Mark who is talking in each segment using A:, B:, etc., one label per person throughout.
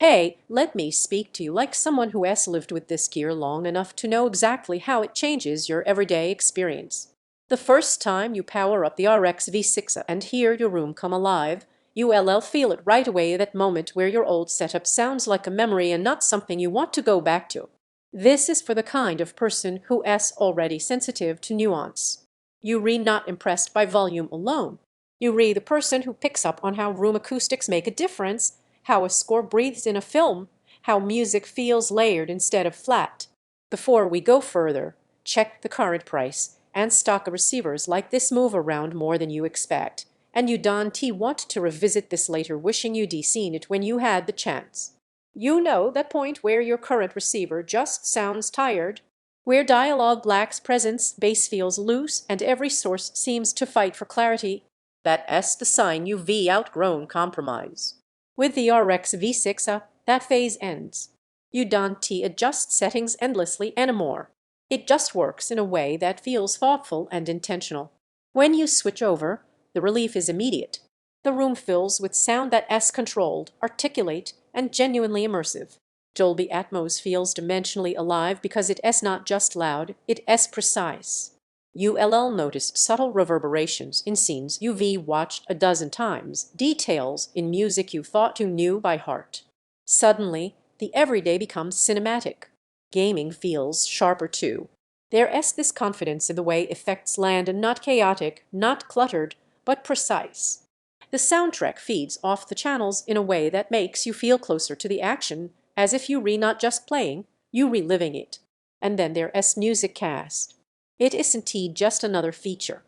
A: Hey, let me speak to you like someone who has lived with this gear long enough to know exactly how it changes your everyday experience. The first time you power up the RX-V6A and hear your room come alive, you'll feel it right away, that moment where your old setup sounds like a memory and not something you want to go back to. This is for the kind of person who is already sensitive to nuance. You read not impressed by volume alone. You read the person who picks up on how room acoustics make a difference, how a score breathes in a film, how music feels layered instead of flat. Before we go further, check the current price and stock of receivers like this move around more than you expect, and you don't want to revisit this later wishing you'd seen it when you had the chance. You know that point where your current receiver just sounds tired, where dialogue lacks presence, bass feels loose, and every source seems to fight for clarity. That's the sign you've outgrown compromise. With the RX-V6A, that phase ends. You don't adjust settings endlessly anymore. It just works in a way that feels thoughtful and intentional. When you switch over, the relief is immediate. The room fills with sound that is controlled, articulate, and genuinely immersive. Dolby Atmos feels dimensionally alive because it is not just loud, it is precise. You'll notice subtle reverberations in scenes you've watched a dozen times, details in music you thought you knew by heart. Suddenly, the everyday becomes cinematic. Gaming feels sharper too. There is this confidence in the way effects land, and not chaotic, not cluttered, but precise. The soundtrack feeds off the channels in a way that makes you feel closer to the action, as if you not just playing, you reliving it. And then there is MusicCast. It isn't just another feature.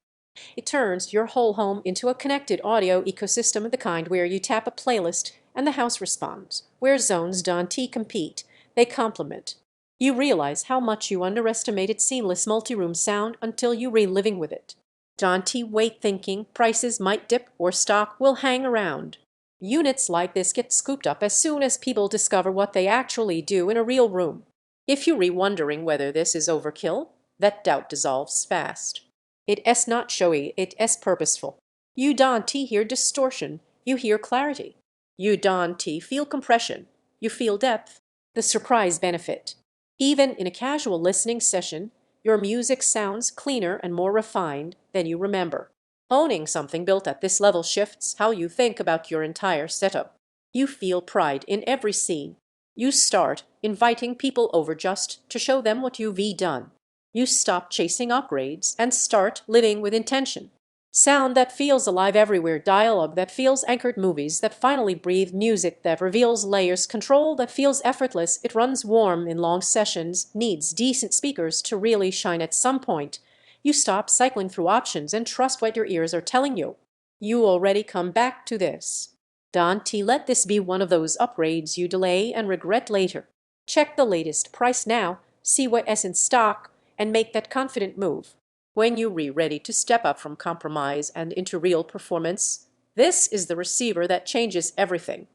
A: It turns your whole home into a connected audio ecosystem, the kind where you tap a playlist and the house responds, where zones don't compete, they complement. You realize how much you underestimated seamless multi-room sound until you reliving with it. Don't wait thinking prices might dip or stock will hang around. Units like this get scooped up as soon as people discover what they actually do in a real room. If you're wondering whether this is overkill, that doubt dissolves fast. It is not showy, it is purposeful. You don't hear distortion, you hear clarity. You don't feel compression, you feel depth. The surprise benefit. Even in a casual listening session, your music sounds cleaner and more refined than you remember. Owning something built at this level shifts how you think about your entire setup. You feel pride in every scene. You start inviting people over just to show them what you've done. You stop chasing upgrades and start living with intention. Sound that feels alive everywhere, dialogue that feels anchored, movies that finally breathe, music that reveals layers, control that feels effortless. It runs warm in long sessions, needs decent speakers to really shine at some point. You stop cycling through options and trust what your ears are telling you. You already come back to this. Don't let this be one of those upgrades you delay and regret later. Check the latest price now, see what is in stock, and make that confident move. When you're ready to step up from compromise and into real performance, this is the receiver that changes everything.